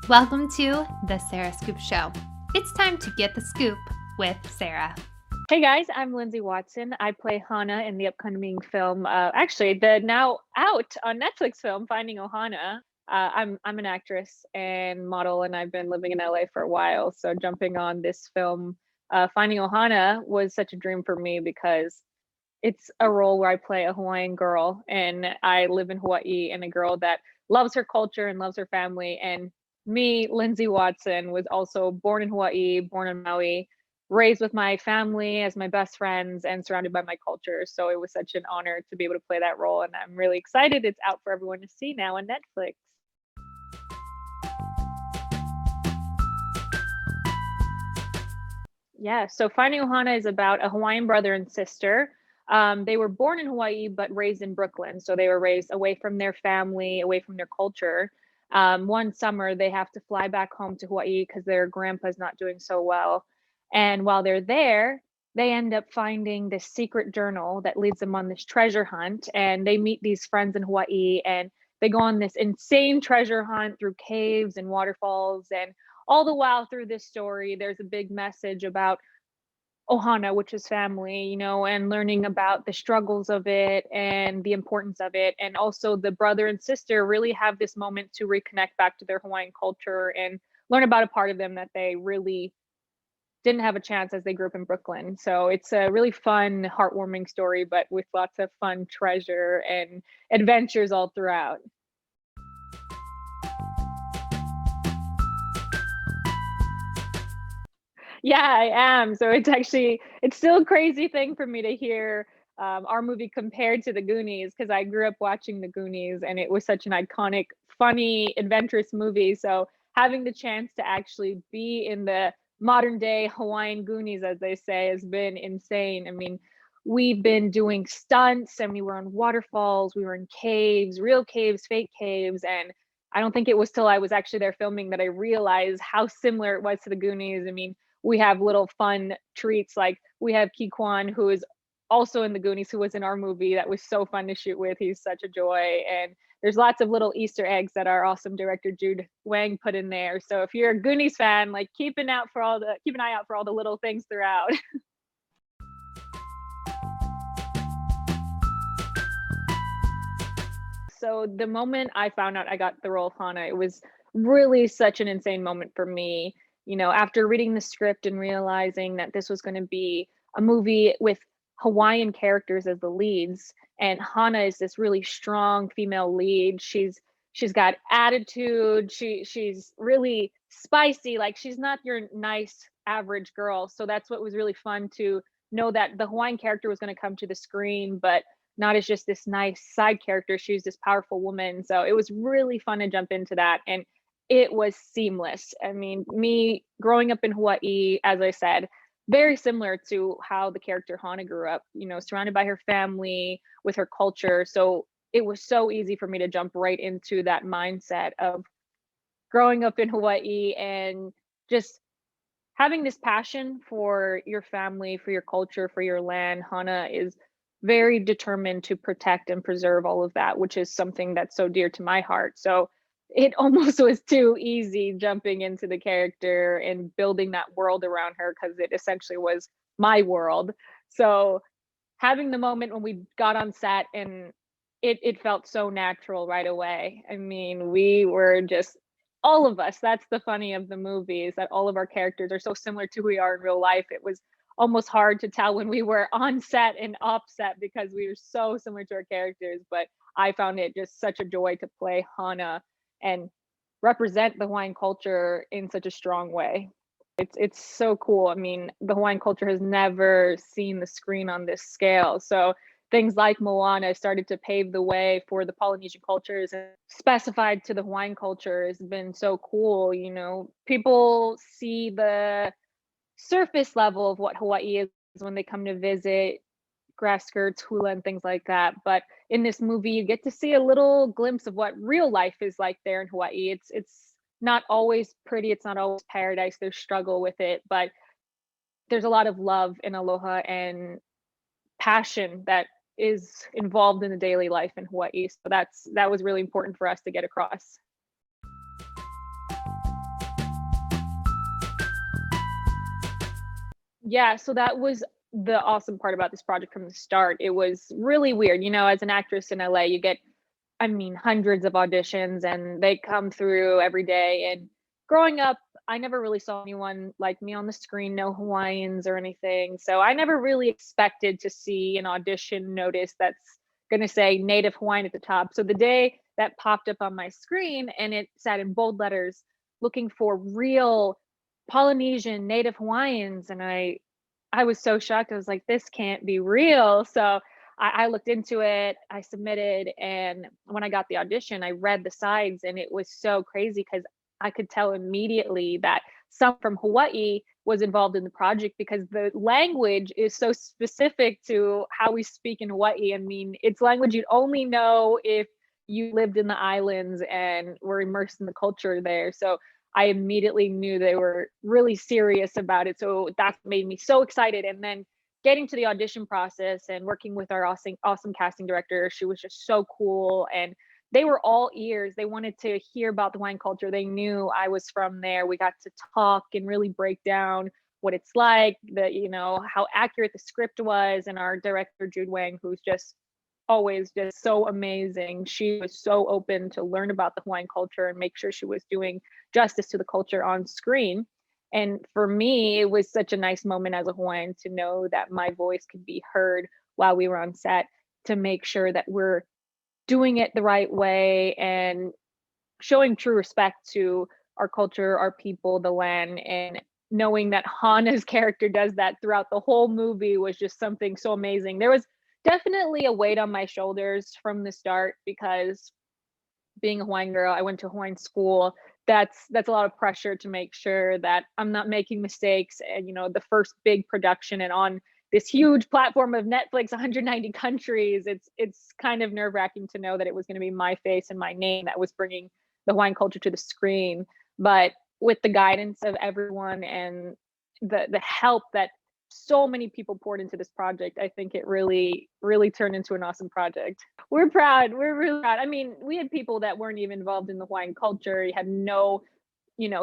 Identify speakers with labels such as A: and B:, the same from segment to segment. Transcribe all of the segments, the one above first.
A: Welcome to the Sarah Scoop Show. It's time to get the scoop with Sarah.
B: Hey guys, I'm Lindsay Watson. I play Hanna in the upcoming film, actually the now out on Netflix film, Finding Ohana. I'm an actress and model, and I've been living in LA for a while. So jumping on this film, Finding Ohana, was such a dream for me because it's a role where I play a Hawaiian girl, and I live in Hawaii, and a girl that loves her culture and loves her family. And me, Lindsay Watson, was also born in Hawaii, born in Maui, raised with my family as my best friends, and surrounded by my culture. So it was such an honor to be able to play that role, and I'm really excited. It's out for everyone to see now on Netflix. Yeah, so Finding Ohana is about a Hawaiian brother and sister. They were born in Hawaii but raised in Brooklyn. So they were raised away from their family, away from their culture. One summer, they have to fly back home to Hawaii because their grandpa's not doing so well. And while they're there, they end up finding this secret journal that leads them on this treasure hunt. And they meet these friends in Hawaii, and they go on this insane treasure hunt through caves and waterfalls. And all the while through this story, there's a big message about Ohana, which is family, and learning about the struggles of it and the importance of it. And also, the brother and sister really have this moment to reconnect back to their Hawaiian culture and learn about a part of them that they really didn't have a chance as they grew up in Brooklyn. So it's a really fun, heartwarming story, but with lots of fun treasure and adventures all throughout. Yeah, I am. So it's still a crazy thing for me to hear our movie compared to the Goonies, because I grew up watching the Goonies and it was such an iconic, funny, adventurous movie. So having the chance to actually be in the modern day Hawaiian Goonies, as they say, has been insane. I mean, we've been doing stunts, and we were on waterfalls, we were in caves, real caves, fake caves, and I don't think it was till I was actually there filming that I realized how similar it was to the Goonies. I mean, we have little fun treats, like we have Kwan, who is also in the Goonies, who was in our movie. That was so fun to shoot with. He's such a joy. And there's lots of little Easter eggs that our awesome director Jude Wang put in there. So if you're a Goonies fan, like keep an eye out for all the little things throughout. So the moment I found out I got the role of Hana, it was really such an insane moment for me. After reading the script and realizing that this was going to be a movie with Hawaiian characters as the leads, and Hana is this really strong female lead. She's got attitude. She's really spicy. Like, she's not your nice average girl. So that's what was really fun, to know that the Hawaiian character was going to come to the screen, but not as just this nice side character. She's this powerful woman. So it was really fun to jump into that. And it was seamless. I mean, me growing up in Hawaii, as I said, very similar to how the character Hana grew up, surrounded by her family, with her culture. So it was so easy for me to jump right into that mindset of growing up in Hawaii and just having this passion for your family, for your culture, for your land. Hana is very determined to protect and preserve all of that, which is something that's so dear to my heart. So it almost was too easy jumping into the character and building that world around her, because it essentially was my world. So having the moment when we got on set, and it felt so natural right away. I mean, we were just, all of us, that's the funny of the movie, is that all of our characters are so similar to who we are in real life. It was almost hard to tell when we were on set and off set, because we were so similar to our characters. But I found it just such a joy to play Hana and represent the Hawaiian culture in such a strong way. It's so cool. I mean, the Hawaiian culture has never seen the screen on this scale. So things like Moana started to pave the way for the Polynesian cultures, and specified to the Hawaiian culture has been so cool. People see the surface level of what Hawaii is when they come to visit, grass skirts, hula, and things like that. But in this movie, you get to see a little glimpse of what real life is like there in Hawaii. It's not always pretty. It's not always paradise. There's struggle with it, but there's a lot of love and aloha and passion that is involved in the daily life in Hawaii. So that was really important for us to get across. Yeah, so that was the awesome part about this project from the start. It was really weird. As an actress in LA, you get, I mean, hundreds of auditions and they come through every day. And growing up, I never really saw anyone like me on the screen, no Hawaiians or anything. So I never really expected to see an audition notice that's going to say Native Hawaiian at the top. So the day that popped up on my screen and it said in bold letters, looking for real Polynesian Native Hawaiians, and I was so shocked. I was like, this can't be real. So I looked into it, I submitted, and when I got the audition, I read the sides, and it was so crazy because I could tell immediately that some from Hawaii was involved in the project because the language is so specific to how we speak in Hawaii. I mean, it's language you'd only know if you lived in the islands and were immersed in the culture there. So I immediately knew they were really serious about it. So that made me so excited. And then getting to the audition process and working with our awesome casting director, she was just so cool. And they were all ears. They wanted to hear about the wine culture. They knew I was from there. We got to talk and really break down what it's like, how accurate the script was. And our director, Jude Wang, who's just always just so amazing. She was so open to learn about the Hawaiian culture and make sure she was doing justice to the culture on screen. And for me, it was such a nice moment as a Hawaiian to know that my voice could be heard while we were on set, to make sure that we're doing it the right way and showing true respect to our culture, our people, the land. And knowing that Hana's character does that throughout the whole movie was just something so amazing. There was definitely a weight on my shoulders from the start because being a Hawaiian girl, I went to Hawaiian school. That's a lot of pressure to make sure that I'm not making mistakes. And the first big production and on this huge platform of Netflix, 190 countries, it's kind of nerve-wracking to know that it was going to be my face and my name that was bringing the Hawaiian culture to the screen. But with the guidance of everyone and the help that so many people poured into this project, I think it really, really turned into an awesome project. We're proud. We're really proud. I mean, we had people that weren't even involved in the Hawaiian culture, had no,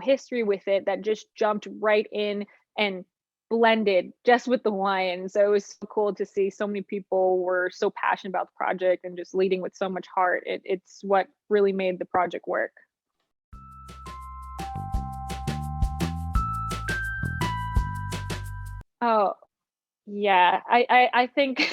B: history with it, that just jumped right in and blended just with the Hawaiian. So it was so cool to see so many people were so passionate about the project and just leading with so much heart. It's what really made the project work. Oh, yeah, I think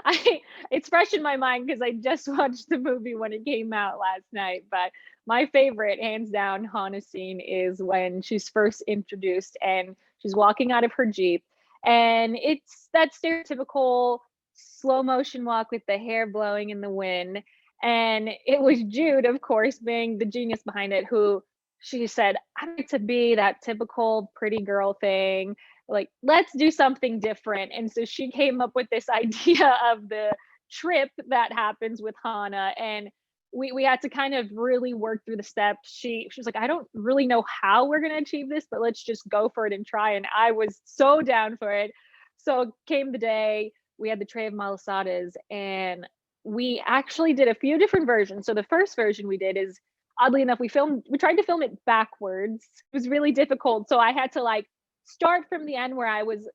B: I it's fresh in my mind because I just watched the movie when it came out last night. But my favorite, hands down, Hana scene is when she's first introduced and she's walking out of her Jeep, and it's that stereotypical slow motion walk with the hair blowing in the wind. And it was Jude, of course, being the genius behind it, who she said, "I like to be that typical pretty girl thing, like, let's do something different." And so she came up with this idea of the trip that happens with Hanna, and we had to kind of really work through the steps. She was like, I don't really know how we're gonna achieve this, but let's just go for it and try. And I was so down for it. So came the day, we had the tray of malasadas, and we actually did a few different versions. So the first version we did is, oddly enough, we tried to film it backwards. It was really difficult. So I had to like start from the end where I was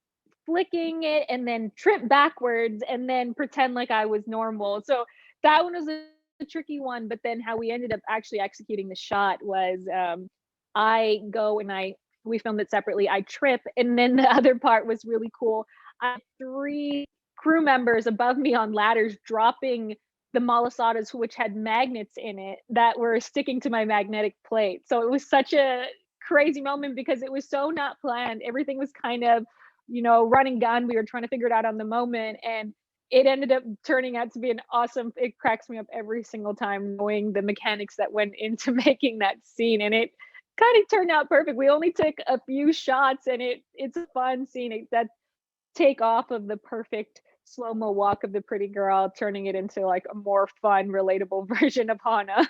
B: flicking it and then trip backwards and then pretend like I was normal. So that one was a tricky one. But then how we ended up actually executing the shot was, I go and we filmed it separately. I trip, and then the other part was really cool. I had three crew members above me on ladders dropping the malasadas, which had magnets in it that were sticking to my magnetic plate. So it was such a crazy moment because it was so not planned. Everything was kind of, run and gun. We were trying to figure it out on the moment, and it ended up turning out to be an awesome. It cracks me up every single time knowing the mechanics that went into making that scene, and it kind of turned out perfect. We only took a few shots, and it's a fun scene. That take off of the perfect slow-mo walk of the pretty girl, turning it into like a more fun, relatable version of Hana.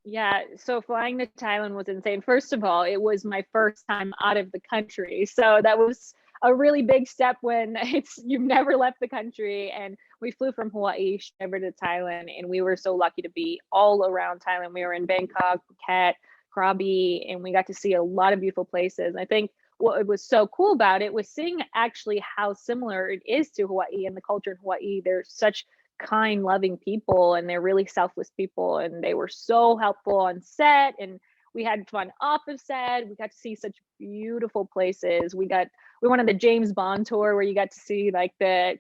B: Yeah, so flying to Thailand was insane. First of all, it was my first time out of the country. So that was a really big step when you've never left the country. And we flew from Hawaii over to Thailand, and we were so lucky to be all around Thailand. We were in Bangkok, Phuket, Krabi, and we got to see a lot of beautiful places. I think what was so cool about it was seeing actually how similar it is to Hawaii and the culture in Hawaii. They're such kind, loving people, and they're really selfless people, and they were so helpful on set, and we had fun off of set. We got to see such beautiful places. We went on the James Bond tour where you got to see like the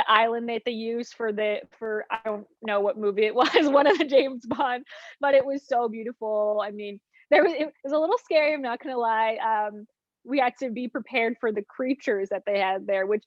B: island that they use for I don't know what movie it was, one of the James Bond, but it was so beautiful. I mean, it was a little scary, I'm not gonna lie. We had to be prepared for the creatures that they had there, which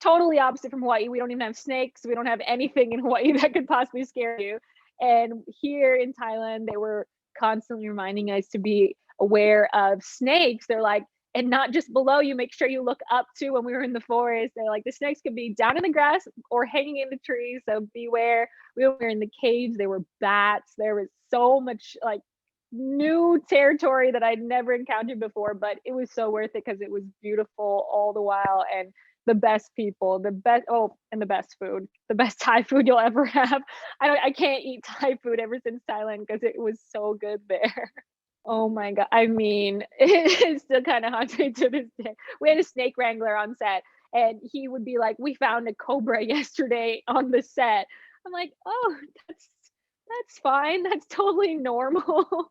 B: totally opposite from Hawaii. We don't even have snakes. We don't have anything in Hawaii that could possibly scare you. And here in Thailand, they were constantly reminding us to be aware of snakes. They're like, and not just below you, make sure you look up too. When we were in the forest, they're like, the snakes could be down in the grass or hanging in the trees, so beware. We were in the caves, there were bats. There was so much like new territory that I'd never encountered before, but it was so worth it because it was beautiful all the while, and the best people, and the best food, the best Thai food you'll ever have. I can't eat Thai food ever since Thailand because it was so good there. Oh my God. I mean, it still kind of haunts me to this day. We had a snake wrangler on set, and he would be like, "We found a cobra yesterday on the set." I'm like, "Oh, that's fine. That's totally normal."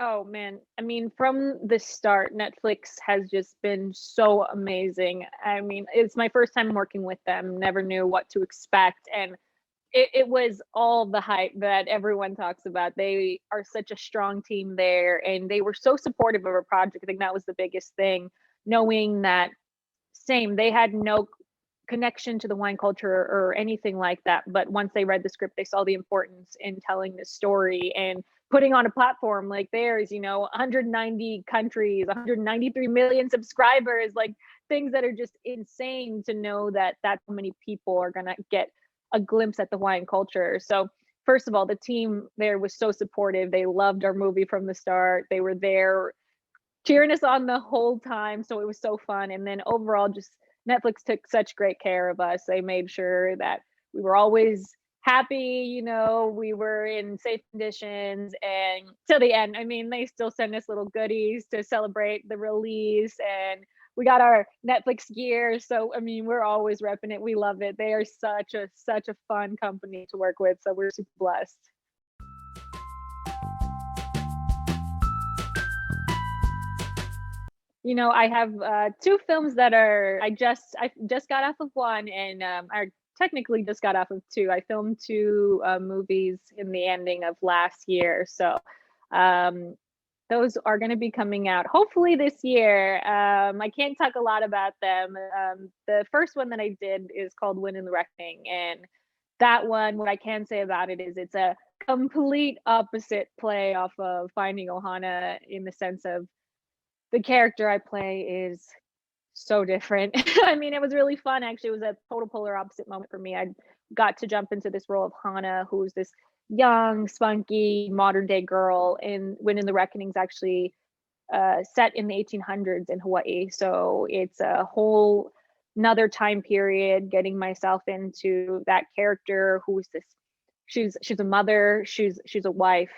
B: Oh man, I mean, from the start, Netflix has just been so amazing. I mean, it's my first time working with them, never knew what to expect. And it was all the hype that everyone talks about. They are such a strong team there, and they were so supportive of our project. I think that was the biggest thing, knowing that they had no connection to the wine culture or anything like that. But once they read the script, they saw the importance in telling the story and putting on a platform like theirs, 190 countries, 193 million subscribers, like things that are just insane to know that so many people are going to get a glimpse at the Hawaiian culture. So first of all, the team there was so supportive. They loved our movie from the start. They were there cheering us on the whole time. So it was so fun. And then overall, just Netflix took such great care of us. They made sure that we were always happy, we were in safe conditions, and till the end. I mean, they still send us little goodies to celebrate the release, and we got our Netflix gear. So I mean, we're always repping it. We love it. They are such a fun company to work with. So we're super blessed. I have two films that I just got off of one, and I technically just got off of two. I filmed two movies in the ending of last year, so those are going to be coming out hopefully this year. I can't talk a lot about them. The first one that I did is called Win in the Reckoning, and that one, what I can say about it is it's a complete opposite play off of Finding Ohana, in the sense of the character I play is so different. I mean, it was really fun. Actually, it was a total polar opposite moment for me. I got to jump into this role of Hanna, who's this young, spunky, modern day girl. And When in the Reckoning's actually set in the 1800s in Hawaii. So it's a whole another time period, getting myself into that character who's this, she's a mother, she's a wife,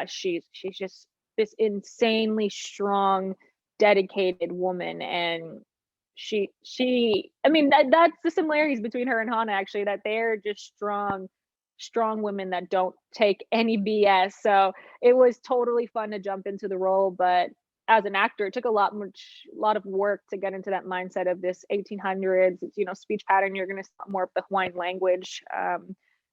B: she's just this insanely strong, dedicated woman. And I mean, that's the similarities between her and Hanna, actually, that they're just strong women that don't take any BS. So it was totally fun to jump into the role, but as an actor, it took a lot of work to get into that mindset of this 1800s, speech pattern. You're going to more of the Hawaiian language,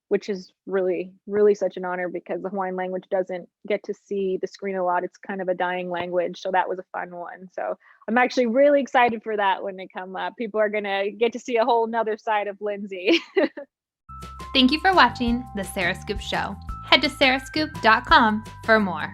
B: which is really, really such an honor, because the Hawaiian language doesn't get to see the screen a lot. It's kind of a dying language. So that was a fun one. So I'm actually really excited for that when they come up. People are going to get to see a whole nother side of Lindsay.
A: Thank you for watching The Sarah Scoop Show. Head to sarahscoop.com for more.